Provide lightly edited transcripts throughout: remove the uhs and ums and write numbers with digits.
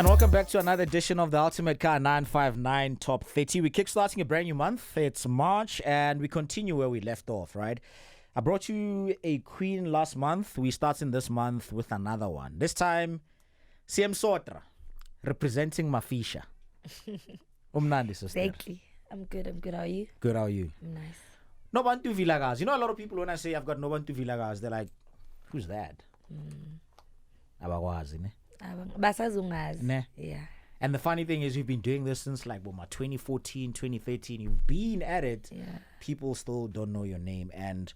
And welcome back to another edition of the Ultimate Car 959 Top 30. We're kickstarting a brand new month. It's March, and we continue where we left off, right? I brought you a queen last month. We start in this month with another one. This time, CM Sotra, representing Mafisha. Umnandi, sister. Exactly. I'm good. How are you? Good, how are you? I'm nice. Nobantu Vilakazi. You know, a lot of people, when I say I've got Nobantu Vilakazi, they're like, who's that? Abakwazi, ne? Basazungazi. Ne? Yeah. And the funny thing is, you've been doing this since like 2014, 2013. You've been at it. Yeah. People still don't know your name. And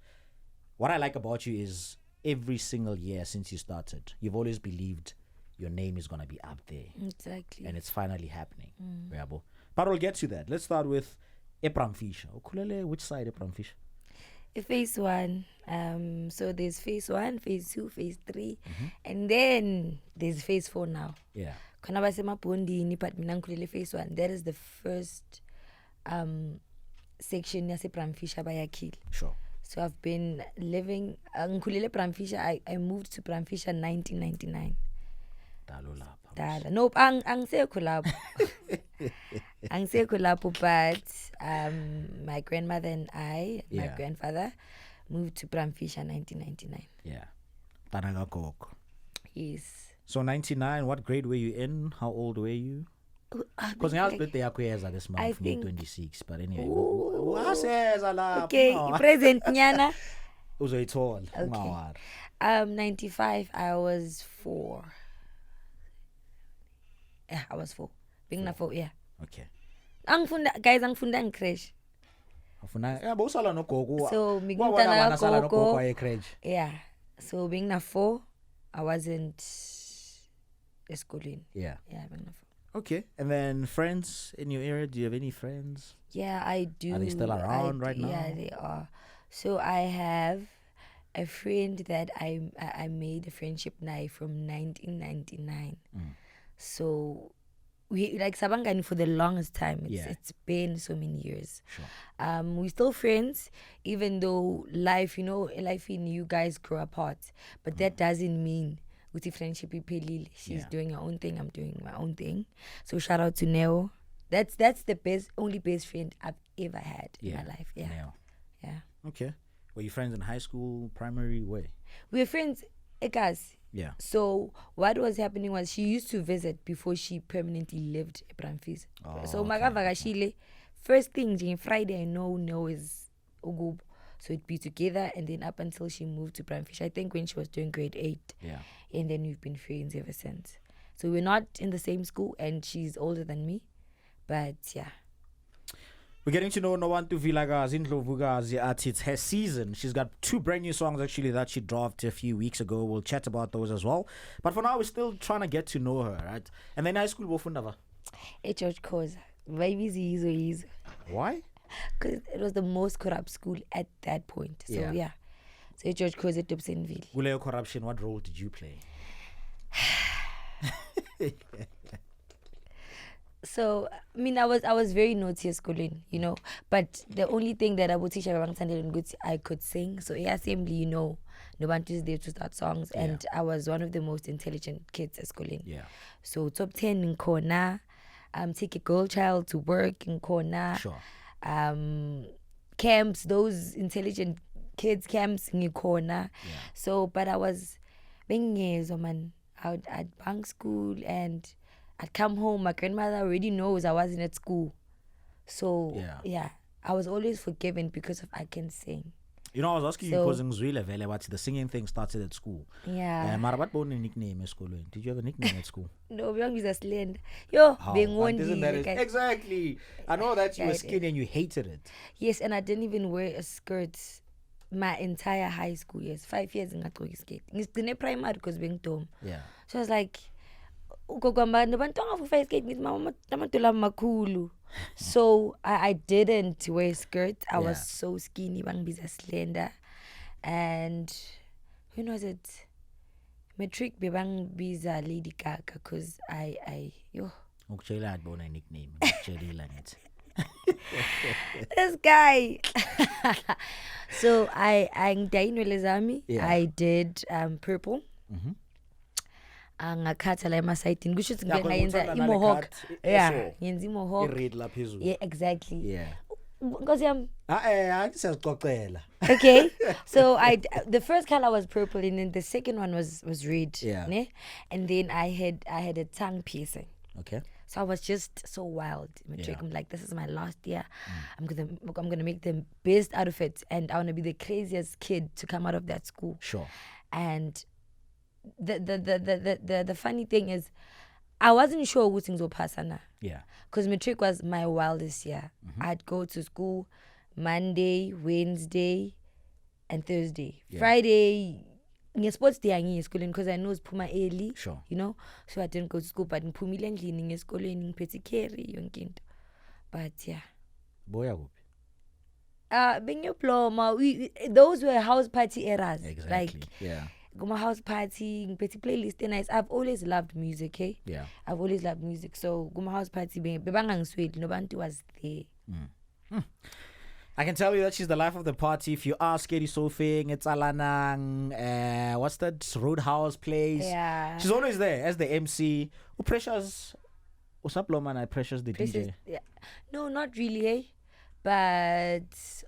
what I like about you is every single year since you started, you've always believed your name is going to be up there. Exactly. And it's finally happening. But we'll get to that. Let's start with Bramfisch. Which side Bramfisch? Phase 1. So there's phase 1, phase 2, phase 3. And then there's phase 4 now. Yeah. Khona basemabhondini but mina ngikhulele phase 1. That is the first section yase Bramfisch abayakhile. Sure. So I've been living ngikhulele Bramfisch. I moved to Bramfisch in 1999. Nope, angisekho lapho. Angisekho lapho, but my grandmother and my grandfather moved to Bramfisch in 1999. Yeah. Tanagakoko. Yes. So 99, what grade were you in? How old were you? Because I was birthday Keyez this month, May 26. But anyway, okay, present nyana. Tall. Okay. 95, I was 4. Yeah, I was 4. Being na 4, yeah. Okay. Angifunda ngicrash. So migintana gogo. Yeah. So being na 4, I wasn't schooling. Yeah. Yeah, being na 4. Okay. And then friends in your area, do you have any friends? Yeah, I do. Are they still around right now? Yeah, they are. So I have a friend that I made a friendship now from 1999. So we like Sabangani for the longest time. It's been so many years. Sure. We're still friends, even though life in you guys grow apart. But that doesn't mean with friendship iphelile. She's doing her own thing, I'm doing my own thing. So shout out to Neo. That's the only best friend I've ever had in my life. Yeah. Neo. Yeah. Okay. Were you friends in high school, primary, where? We were friends, Ekas. Yeah. So what was happening was she used to visit before she permanently lived in Bramfisch. So Magavagashile, first thing Friday I know is Ugub. So it'd be together and then up until she moved to Bramfisch. I think when she was doing grade 8. Yeah. And then we've been friends ever since. So we're not in the same school and she's older than me. But yeah. We're getting to know Nobantu Vilakazi at it's her season. She's got 2 brand new songs actually that she dropped a few weeks ago. We'll chat about those as well. But for now, we're still trying to get to know her, right? And then high school, Wofundava. George Keyez. Very easy. Why? Because it was the most corrupt school at that point. So yeah. So George Keyez at Dobsonville. Guleo corruption, what role did you play? So I mean, I was very naughty at schooling, But the only thing that I would teach I could sing. So assembly, Nobantu is there to start songs, and I was one of the most intelligent kids at schooling. Yeah. So top 10 in Kona, take a girl child to work in Kona. Sure. Camps, those intelligent kids camps in Kona. Yeah. So, but I was being man, I'd bunk school and I'd come home. My grandmother already knows I wasn't at school. So, yeah, I was always forgiven because of I can sing. I was asking you because the singing thing started at school. Yeah. What about a nickname at school? Did you have a nickname at school? No, we was a slend. Yo, being one. Exactly. I know that you were skinny and you hated it. Yes, and I didn't even wear a skirt my entire high school years. 5 years in a skate. In primary because being dumb. Yeah. So I was like, so I didn't wear skirts. I was so skinny, slender. And when was it? Matric bebang biza Lady Gaga because I nickname. This guy. So I did purple. ngakhatha la emasayidini kusho ukuthi Yeah, ngeke 'cause ngayenza uthanda imohawk nale cut, yeah ngenza I imohawk read la phezulu. yeah exactly Yeah. Nkosi yami. Siyazixoxela. Okay, so the first color was purple and then the second one was red. Yeah. Ne? And then I had a tongue piercing. Okay. So I was just so wild. Yeah. I'm like, this is my last year. I'm gonna make the best out of it, and I wanna be the craziest kid to come out of that school. Sure. And the funny thing is, I wasn't sure who things will pass na. Yeah. Because matric was my wildest year. I'd go to school Monday, Wednesday, and Thursday. Yeah. Friday, sports day angiye esikoleni because I know it's puma early. Sure. You know, so I didn't go to school, but ngiphumile endlini ngesikoleni ngiphethe carry yonke into. But yeah. Boya kuphi? Bengiyobloma. Those were house party eras. Exactly. Like, yeah. Go my house party, ngiphethe playlist nice. I've always loved music, eh? Yeah. I've always loved music. So go my house party, bebangangisweli, Nobantu was there. I can tell you that she's the life of the party. If you ask Eddie Sofing, it's Alanang, what's that Roadhouse place? Yeah. She's always there as the MC. Who pressures? What's up, Loman? I pressures the DJ. Yeah. No, not really, eh? But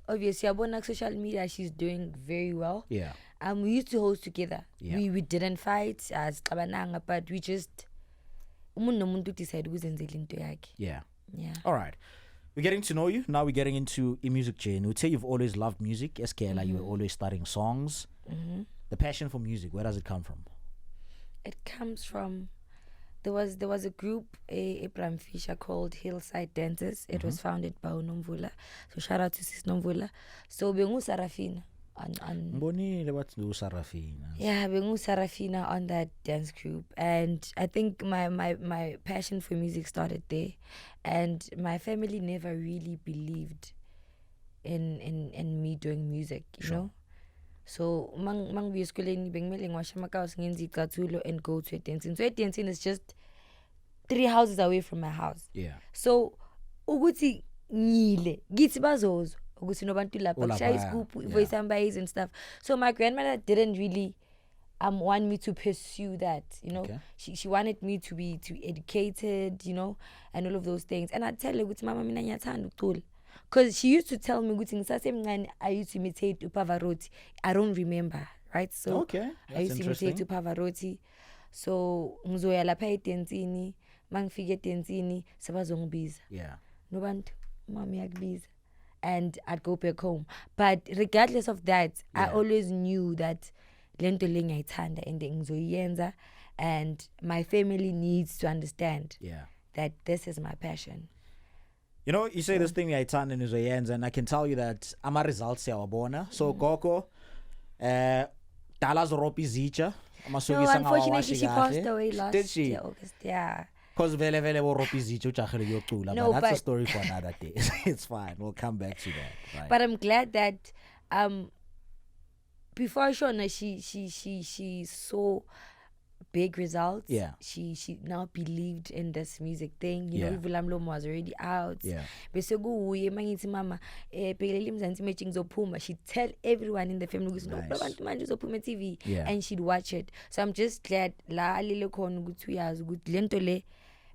obviously, on social media, she's doing very well. Yeah. We used to host together. Yeah. We didn't fight as Kabananga, but we just umuntu decide uzenzele into yakhe. Yeah. Yeah. All right. We're getting to know you. Now we're getting into a music journey. We'd say you've always loved music. SKLA, you were always starting songs. The passion for music, where does it come from? It comes from there was a group, a Bramfisch called Hillside Dancers. It was founded by Unomvula. So shout out to Sis Nomvula. So Bengu Sarafina on Sarafina. yeah, Bengu Sarafina on that dance group. And I think my passion for music started there. And my family never really believed in me doing music, you know. So mang be eskoleni bengimele ngiwasha amakaos ngenza icathulo and go to a dancing. So a dancing is just 3 houses away from my house. Yeah. So ukuthi ngile githi bazozwa ukuthi Nobantu lapha kushaya iscoop voice ambays and stuff. So my grandmother didn't really want me to pursue that, you know. Okay. She wanted me to be educated, you know, and all of those things. And I tell her ukuthi mama mina ngiyathanda ukucula. Because she used to tell me ukuthi I used to imitate uPavarotti. I don't remember, right? So okay, I used to imitate uPavarotti. So ngizoya lapha edensini, mangifike edensini sabazongibiza. Yeah. Nobantu mama yakubiza. And I'd go back home. But regardless of that, I always knew that lento le ngiyayithanda and ngizoyenza, and my family needs to understand that this is my passion. You know, you say this thing ngiyayithanda nizoyenza, and I can tell you that ama results siyawabona. So Gogo Dala's Ropi Zicha. No, unfortunately she passed away last year, August. Yeah. Because vele bo Ropi Zicha ujahele kuyocula, No, but that's a story for another day. It's fine. We'll come back to that. Right? But I'm glad that before Shona she saw big results. Yeah. She now believed in this music thing. You know, Vulamlomo was already out. Yeah. Bese kuye mangithi mama bhekelele imzansi match ngizophuma. She'd tell everyone in the family ukuthi no abantu manje uzophuma TV, and she'd watch it. So I'm just glad la alile khona ukuthi uyazi ukuthi lento le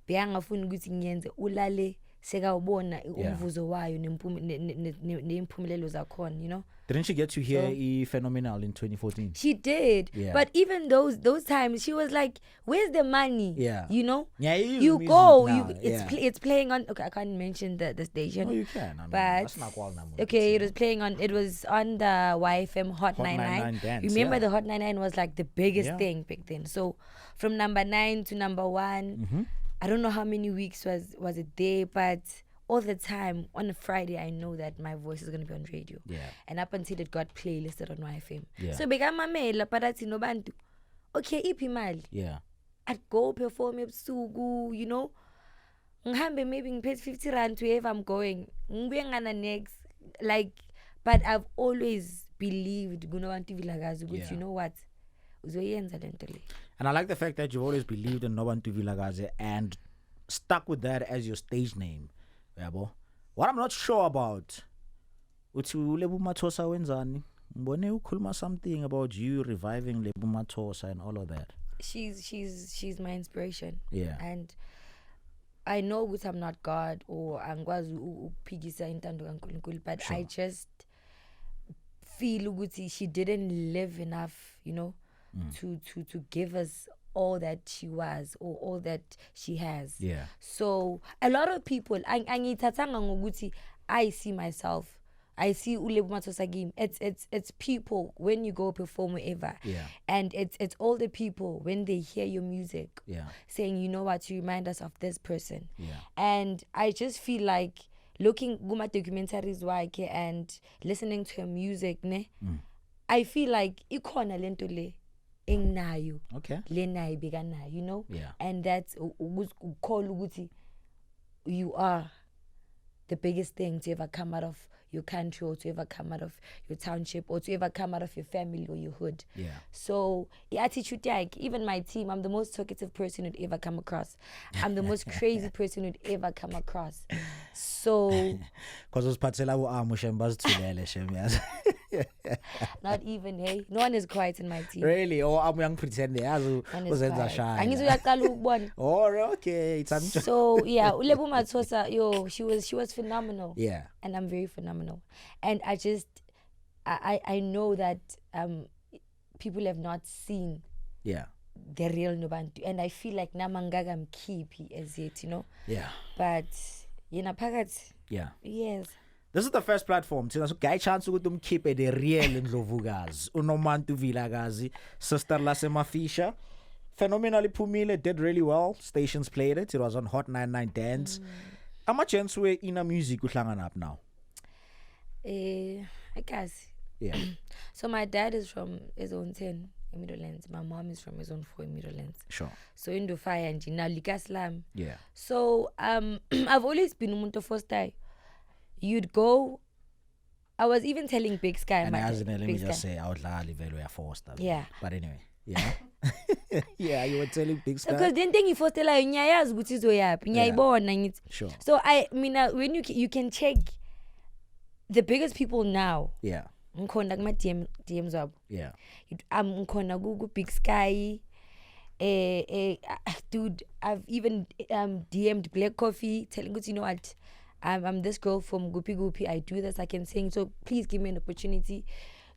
beyangafuni ukuthi ngiyenze ulale sekawubona umvuzo wayo nempumulelo zakhona, you know. Didn't she get to hear Phenomenal in 2014? She did. Yeah. But even those times, she was like, where's the money? Yeah. You know? Yeah, you go. It's playing on... Okay, I can't mention the station. Oh, you can. I mean, but that's not okay, it was on the YFM Hot 99. Dance, remember the Hot 99 was like the biggest thing back then. So from number 9 to number 1, I don't know how many weeks was it there, but... all the time on a Friday, I know that my voice is going to be on radio. Yeah. And up until it got playlisted on YFM. Yeah. So bekamamela parathi Nobantu. Okay, iphi mali. Yeah. I'd go perform ebusuku, you know. Ngihambe maybe ngiphethe 50 rand to wherever I'm going. Ngibuye ngana next. Like, but I've always believed Nobantu Vilakazi, which you know what? Uzoyenza lento le. And I like the fact that you've always believed in Nobantu Vilakazi and stuck with that as your stage name. Yabo. What I'm not sure about, uthi uLebo Mathosa wenzani? Ngibone ukhuluma something about you reviving Lebo Mathosa and all of that. she's my inspiration. Yeah. And I know that I'm not God or angikwazi ukuphikisa intando kaNkulunkulu, but Sure. I just feel ukuthi she didn't live enough, to give us all that she was or all that she has. Yeah. So a lot of people, angithathanga ngokuthi I see myself. I see Ulebu Mathosa game. It's people when you go perform wherever. Yeah. And it's all the people when they hear your music. Yeah. Saying, you know what, you remind us of this person. Yeah. And I just feel like looking guma documentaries wakhe and listening to her music, I feel like ikhona lento le enginayo. Okay. Le nayo bekanayo, Yeah. And that's call ukuthi you are the biggest thing to ever come out of your country or to ever come out of your township or to ever come out of your family or your hood. Yeah. So the attitude, like even my team, I'm the most talkative person you'd ever come across. I'm the most crazy person you'd ever come across. So because usiphathela uAmusha mbazithulele shemyazi. Not even, hey. No one is quiet in my team. Really? Or I'm young pretend yazi uzenza shy. Angizuyaqala ukubona. Oh, okay. It's so yeah, Ulebu Mathosa, she was phenomenal. Yeah. And I'm very phenomenal. And I know that people have not seen the real Nobantu. And I feel like Namangaga mkhiphi as yet, Yeah. But phakathi. Yeah. Yes. This is the first platform. So guy chance ukuthi umkhiphe the real Ndlovukazi. Nobantu Vilakazi, sister laseMafisha. Phenomenally Pumile did really well. Stations played it. It was on Hot 99 Dance. How much chance we in a music uhlangana up now? Guys. Yeah. So my dad is from his own 10 in Middlelands. My mom is from his own 4 in Middlelands. Sure. So in the fire and now Likaslam. Yeah. So I've always been umuntu first. You'd go. I was even telling Big Sky. And let me just say, I would lie very forced. Yeah. But anyway, yeah. Yeah, you were telling Big Sky. Because then you first tell like nyayaz ukuthi zoyaphi nyayibona. Sure. So I mean when you can check the biggest people now. Yeah. Ngikhona kuma DMs wabo. Yeah. Ngikhona ku Big Sky. Dude, I've even DM'd Black Coffee telling ukuthi, you know what, I'm this girl from Gupi Gupi. I do this, I can sing. So please give me an opportunity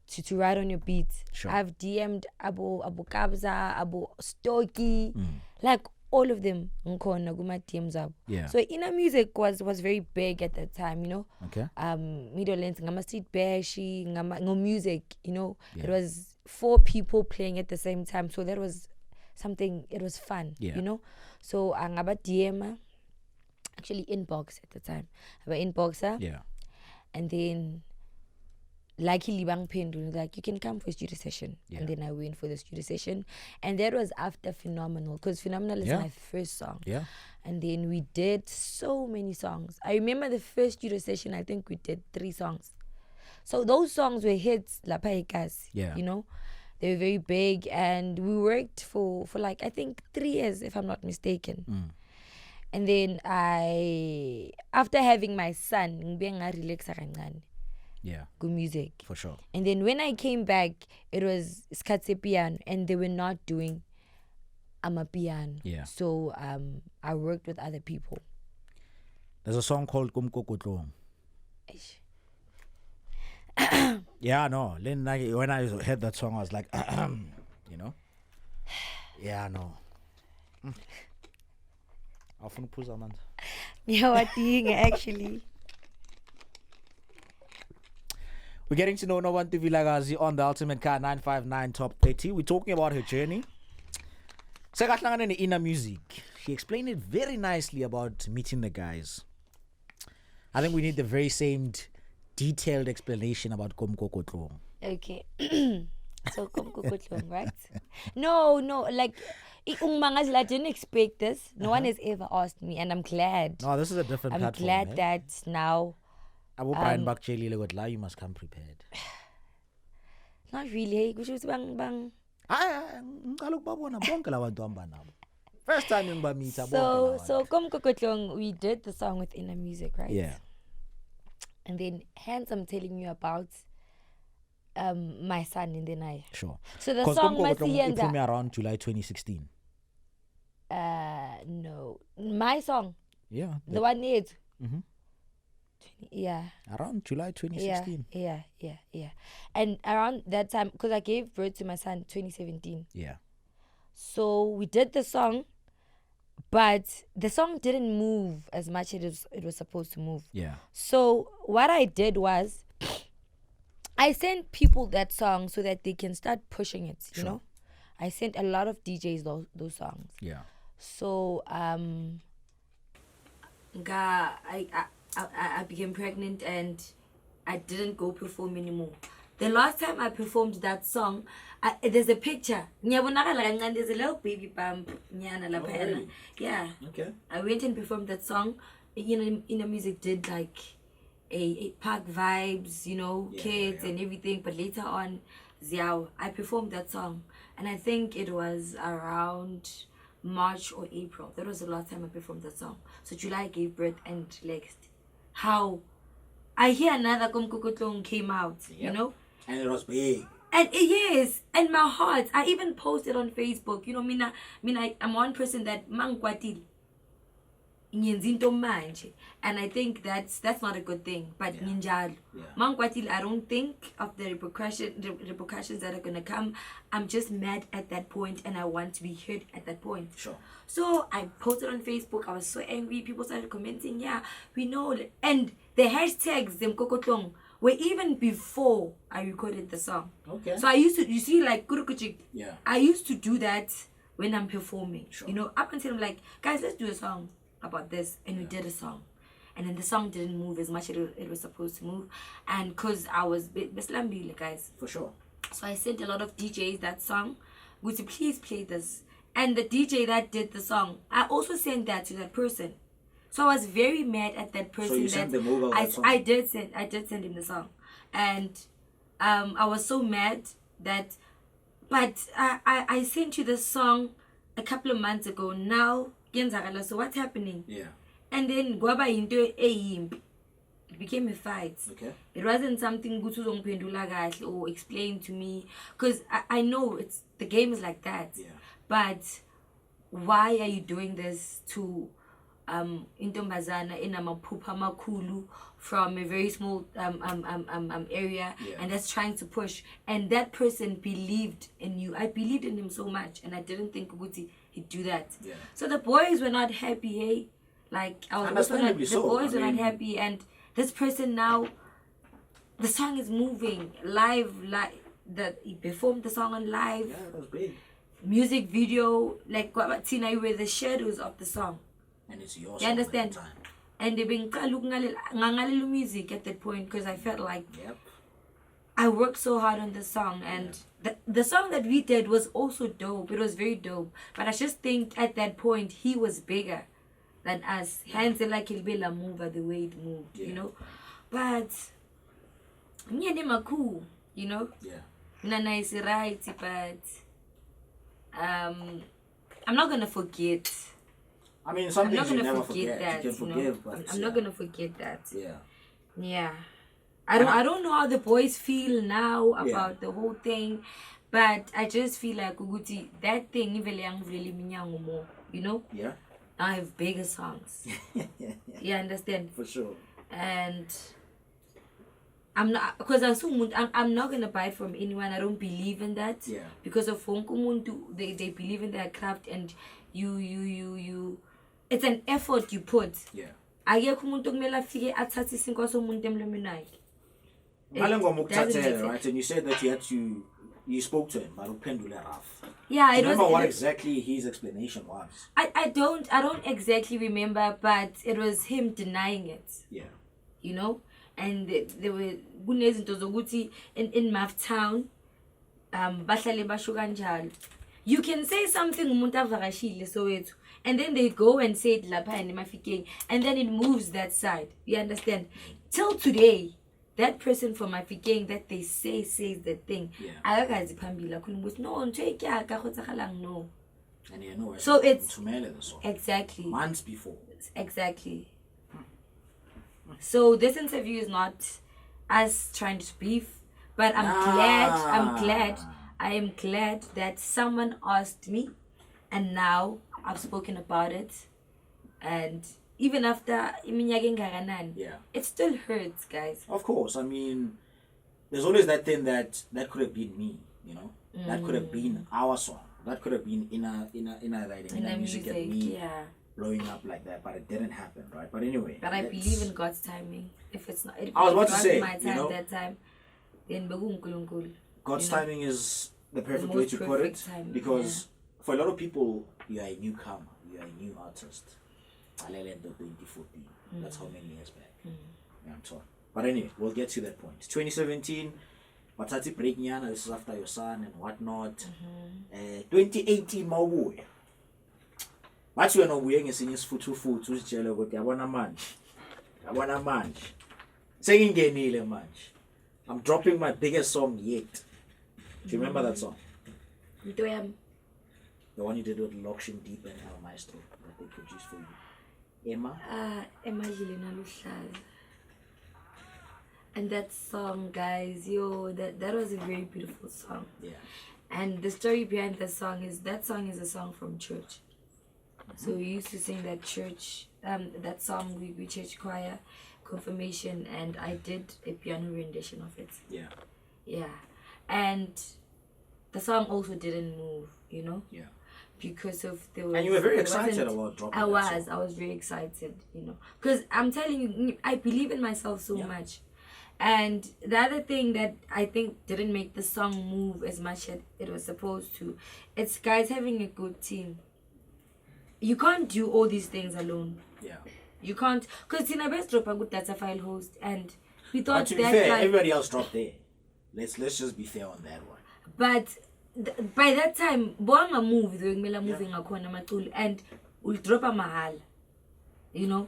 to write on your beats. Sure. I've DM'd Abu Kabza, Abu Stoki, like all of them. DMs up. Yeah. So inner music was very big at that time, Okay. Middlelands, ngama street bashi, ngama music, Yeah. It was 4 people playing at the same time. So that was something. It was fun, So ngaba DM. Actually inbox at the time. I was inboxer. Yeah. And then luckily bang pendu like you can come for a studio session. Yeah. And then I went for the studio session. And that was after Phenomenal, because Phenomenal is my first song. Yeah. And then we did so many songs. I remember the first studio session, I think we did 3 songs. So those songs were hits, La Paikas, Yeah. They were very big, and we worked for like I think 3 years, if I'm not mistaken. And then after having my son, ngibe relax kancane. Yeah. Good music. For sure. And then when I came back, it was Skatse piano, and they were not doing piano. Yeah. So I worked with other people. There's a song called Kokota. Yeah, no. When I heard that song, I was like, Yeah, no. Often push on. Yeah, what thing actually? We're getting to know Nobantu Vilakazi on the Ultimate Car 959 Top 30. We're talking about her journey. Sekahlangana in inner music. She explained it very nicely about meeting the guys. I think we need the very same detailed explanation about Kokota. Okay. So Kokota, right? No, like I didn't expect this. No one has ever asked me, and I'm glad. No, this is a different I'm platform. glad that now. Brian Bakcheli, you must come prepared. Not really. Bang. First time in Bamita. So Kokota, we did the song with inner music, right? Yeah. And then hence I'm telling you about my son in the night. Sure. So the song it Masiyenza, around July 2016. no, my song, Yeah. the one is, Mm-hmm. yeah, Around July 2016. yeah, and around that time, because I gave birth to my son 2017. Yeah. So we did the song, but the song didn't move as much as it was supposed to move. Yeah. So what I did was, I sent people that song so that they can start pushing it. You know, I sent a lot of DJs those songs. Yeah. So I became pregnant and I didn't go perform anymore. The last time I performed that song, there's a picture. There's a little baby bump. Really? Yeah. Okay. I went and performed that song. You know, in the music did like a park vibes, you know, kids and everything. But later on, I performed that song. And I think it was around March or April. That was the last time I performed that song. So July I gave birth and next. How I hear another Kokota came out, you know? And it was big. And yes, and my heart, I even posted on Facebook, you know, I'm one person that mangkwatil. And I think that's not a good thing. But mangkwatil, I don't think of the repercussions that are gonna come. I'm just mad at that point and I want to be heard at that point. Sure. So I posted on Facebook. I was so angry. People started commenting, yeah, we know. And the hashtags them kokotlong were even before I recorded the song. Okay. So I used to, you see, like kurukuchik. Yeah. I used to do that when I'm performing. Sure. You know, up until I'm like, guys, let's do a song about this, and we did a song. And then the song didn't move as much as it was supposed to move, and because I was beslambile, guys. For sure. So I sent a lot of DJs that song. Would you please play this? And the DJ that did the song, I also sent that to that person. So I was very mad at that person. So you sent them over that song? I did send him the song, and I was so mad that. But I sent you the song a couple of months ago. Now, so what's happening? Yeah. And then Guaba into a it became a fight. Okay. It wasn't something good or explain to me, because I know the game is like that. Yeah. But why are you doing this to intombazana in amaphupha makhulu from a very small area, and that's trying to push, and that person believed in you. I believed in him so much, and I didn't think he'd do that. Yeah. So the boys were not happy, hey? Like I was also not, the boys were not happy, and this person now, the song is moving live, like that he performed the song on live. Yeah, that was big. Music video, like Tina, you were the shadows of the song. And it's your song. You understand? At the time. And they've been looking music at that point, because I felt like I worked so hard on the song, and the song that we did was also dope. It was very dope, but I just think at that point he was bigger than us. Hence, like he'll be la move the way it moved, you know. But me and him are cool, you know. Yeah. Nana is right, but I'm not gonna forget. I mean, some I'm not things you gonna never forget that. You can forgive, but I'm not gonna forget that. Yeah. Yeah. I don't know how the boys feel now about the whole thing, but I just feel like Uguti, that thing even more, you know? Yeah. I have bigger songs. You understand? For sure. And I'm not, because I'm not gonna buy it from anyone. I don't believe in that. Yeah. Because of they believe in their craft, and you it's an effort you put. Yeah. Akekho umuntu okumele afike athathe isinko somuntu emlomeni wakhe. Right? And you said that you spoke to him, Yeah, it remember was. What exactly his explanation was? I don't exactly remember, but it was him denying it. Yeah. You know, and there were kunezinto zokuthi in Math Town, bahlale basho kanjalo. You can say something umuntu avakashile Soweto, and then they go and say it lapha and Mafikeng, and then it moves that side. You understand? Till today, that person from Mafikeng that they says that thing. Akakazi phambili akhuluma no nje kyaka khotsagalang no. And you know, so it's exactly months before. Exactly. So this interview is not us trying to beef, But I am glad that someone asked me, and now I've spoken about it. And even after it still hurts, guys. Of course, I mean, there's always that thing that could have been me, you know. That could have been our song. That could have been in a writing, in a music, and me blowing up like that, but it didn't happen, right? But anyway. But I believe in God's timing. If it's not, I was about to say, my time, that time, then God's timing is the perfect way to put it, because for a lot of people, you are a newcomer, you are a new artist. 2014. That's how many years back. Yeah, I'm sorry. But anyway, we'll get to that point. 2017, Watati Breaknyana, this is after your son and whatnot. 2018, Mawuya. But you know, we're singing futu jello with Yawana Manch. Yawana Manch. Singing Genile Manch. I'm dropping my biggest song yet. Do you remember that song? The one you did with Lokshin Deep and El Maestro that they produced for you. Emma? Emma Jilena Lushaz. And that song, guys, that was a very beautiful song. Yeah. And the story behind that song is a song from church. So we used to sing that church, that song, we church choir, confirmation, and I did a piano rendition of it. Yeah. Yeah. And the song also didn't move, you know? Yeah. Because of and you were very excited about dropping I was very excited, you know. Because I'm telling you, I believe in myself so much. And the other thing that I think didn't make the song move as much as it was supposed to, it's guys having a good team. You can't do all these things alone. Yeah. You can't, because Tina Best dropped a good data file host, and we thought but to be fair, everybody else dropped there. Let's just be fair on that one. But by that time, Boanga moved, moving and we'll drop a mahal. You know?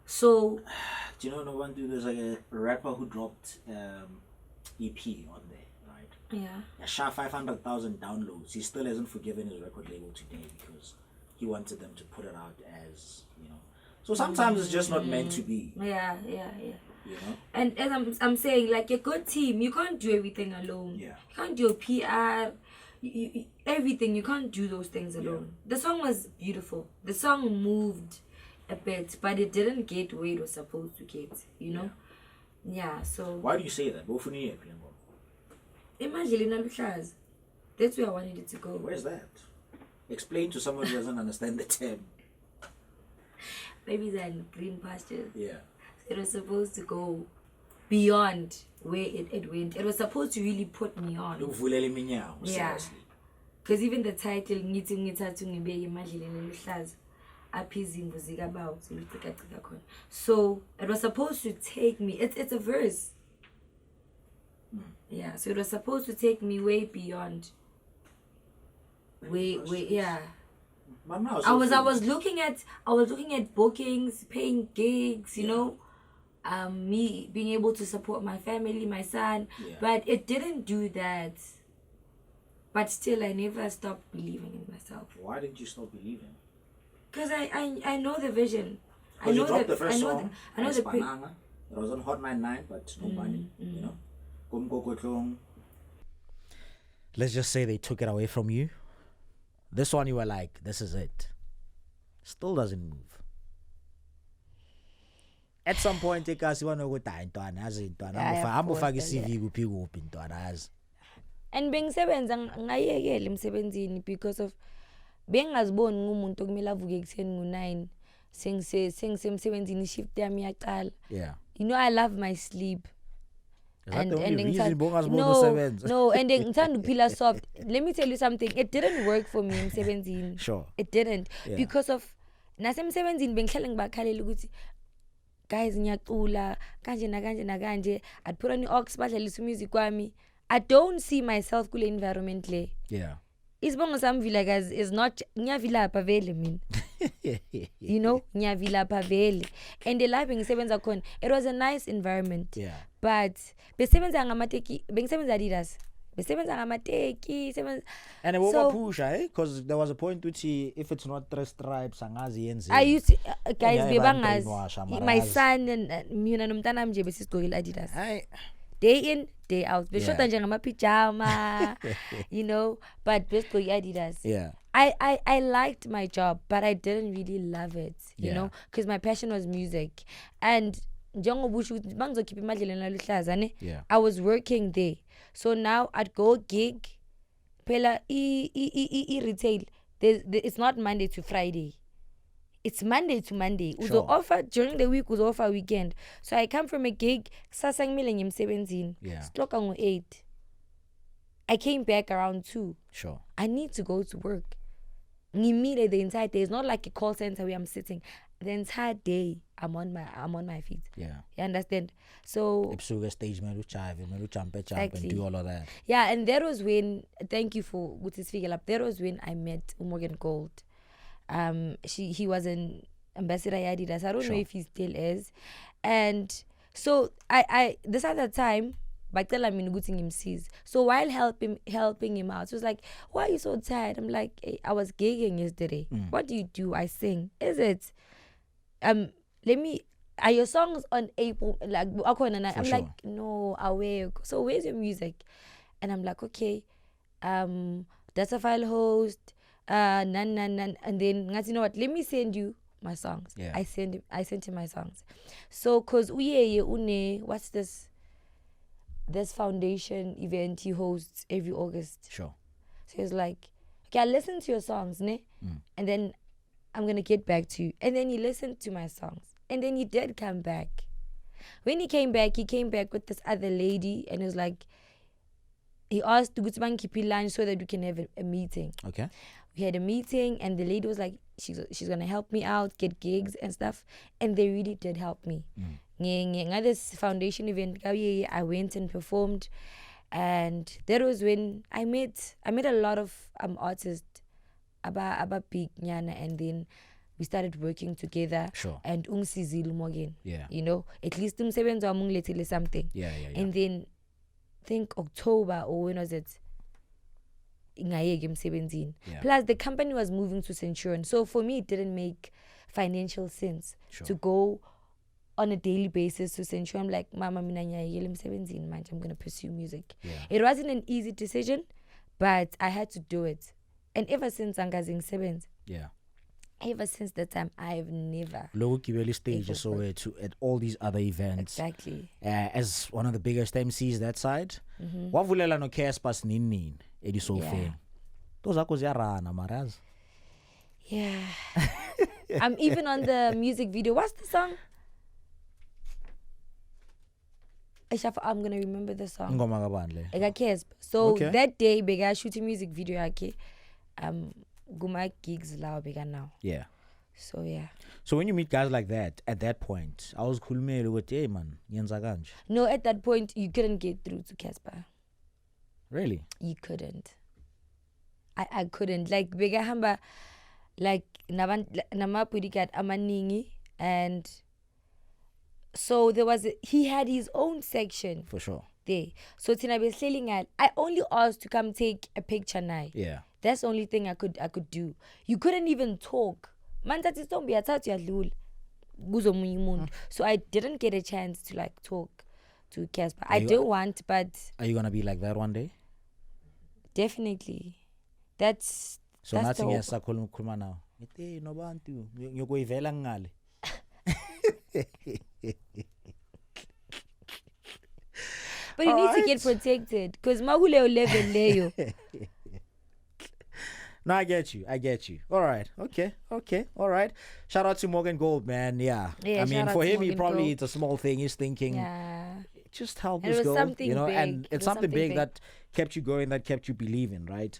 So do you know Nobantu, there's like a rapper who dropped EP on there, right? Yeah. A sharp 500,000 downloads. He still hasn't forgiven his record label today because he wanted them to put it out as, you know. So sometimes it's just not meant to be. Yeah. You know? And as I'm saying, like a good team, you can't do everything alone. Yeah. You can't do a PR, everything. You can't do those things alone. The song was beautiful. The song moved a bit, but it didn't get where it was supposed to get, you know? Yeah, so... Why do you say that? Imagine that's where I wanted it to go. Where's that? Explain to someone who doesn't understand the term. Maybe they're in green pastures. Yeah. It was supposed to go beyond where it went. It was supposed to really put me on. Yeah. Because even the title, so it was supposed to take me, it's a verse. Yeah, so it was supposed to take me way beyond. Yeah. I was looking at bookings, paying gigs, you know, me being able to support my family, my son, but it didn't do that. But still, I never stopped believing in myself. Why didn't you stop believing? Because I know the vision. I know you dropped the first song. I know the it was on Hot 99, but no money, you know. Let's just say they took it away from you. This one you were like, this is it. Still doesn't move. At some point, and bengisebenza ngayekela emsebenzini because of bengaziboni ngumuntu okumele avuke ekuseni ngo9 sengisemsebenzini shift yami yaqala. Yeah. You know, I love my sleep. And and ngithanda ukuphila soft. Let me tell you something, it didn't work for me emsebenzini. Sure. It didn't. Because of nasemsebenzini bengihlala ngibakhalela ukuthi guys ngiyacula kanje nakanje I'd put on the aux badlalisa music kwami. I don't see myself kule environment le. Yeah. Isibongo sami Vilakazi is not ngiyavilapha vele mina. You know, ngiyavilapha vele. And the life bengisebenza khona, it was a nice environment. Yeah. But besebenza ngamateki, bengisebenza Adidas. Besebenza ngamateki, and it was push, because there was a point which if it's not 3 stripes angazi yenzi. I used to, guys bebangazi. My son and mina nomntana nje besisigqokela Adidas. day in, day out. Yeah. Pajama, you know, but basically Adidas. Yeah. I liked my job, but I didn't really love it, you Yeah. know, because my passion was music. And I was working there. So now I'd go gig, pela retail. It's not Monday to Friday. It's Monday to Monday. Sure. Offer during the week, was offer weekend. So I come from a gig, sasang millennium 17. Yeah. Stock on 8. I came back around 2. Sure. I need to go to work. The entire day. It's not like a call center where I'm sitting. The entire day I'm on my feet. Yeah. You understand? So stage jump and do all of that. Yeah, and that was when, thank you for with this figure up. That was when I met Morgan Gold. He was an ambassador at Adidas. I don't know if he still is. And so I this other time, so while helping him out, he was like, why are you so tired? I'm like, hey, I was gigging yesterday. What do you do? I sing. Is it? Are your songs on April? Like, I'm like, no, away. So where's your music? And I'm like, okay, that's a file host, and then you know what? Let me send you my songs. Yeah. I sent him my songs. So cause what's this foundation event he hosts every August. Sure. So he's like, okay, I listen to your songs, ne? And then I'm gonna get back to you. And then he listened to my songs. And then he did come back. When he came back with this other lady, and it was like, he asked to go to Bankipi lunch so that we can have a meeting. Okay. We had a meeting, and the lady was like, she's gonna help me out, get gigs and stuff. And they really did help me. This foundation event, I went and performed, and that was when I met a lot of artists about big nyana, and then we started working together. Sure. And ungisizilu Morgan. Yeah. You know, at least umsebenzi wami ungilethele something. Yeah. And then I think October, or when was it? Yeah. Plus the company was moving to Centurion. So for me it didn't make financial sense to go on a daily basis to Centurion. I'm like, Mama, I'm gonna pursue music. Yeah. It wasn't an easy decision, but I had to do it. And ever since Angazing Sevens, ever since that time, I've never. Low stage so at all these other events. Exactly. As one of the biggest MCs that side. Wavulela no Keyez pas nini ediso fe. Those are rana maraz. Yeah. I'm even on the music video. What's the song? I'm gonna remember the song. Keyez. So that day, bega shooting music video. Okay. Guma gigs now. Yeah. So yeah. So when you meet guys like that, at that point, I was cool with, hey man, no, at that point you couldn't get through to Casper. Really? You couldn't. I couldn't. Like bega hamba, like namapudikat amaningi, and so he had his own section. For sure. There. So I only asked to come take a picture now. Yeah. That's the only thing I could do. You couldn't even talk. So I didn't get a chance to like talk to Casper. I do want, but are you gonna be like that one day? Definitely. That's nothing else now. Nobantu Vilakazi ngale. But you need to get protected because Mahule level leyo. No, I get you. All right. Okay. All right. Shout out to Morgan Gold, man. Yeah. I mean, for him, he probably, it's a small thing. He's thinking, just help us go. Something big. and it's something big that kept you going, that kept you believing, right?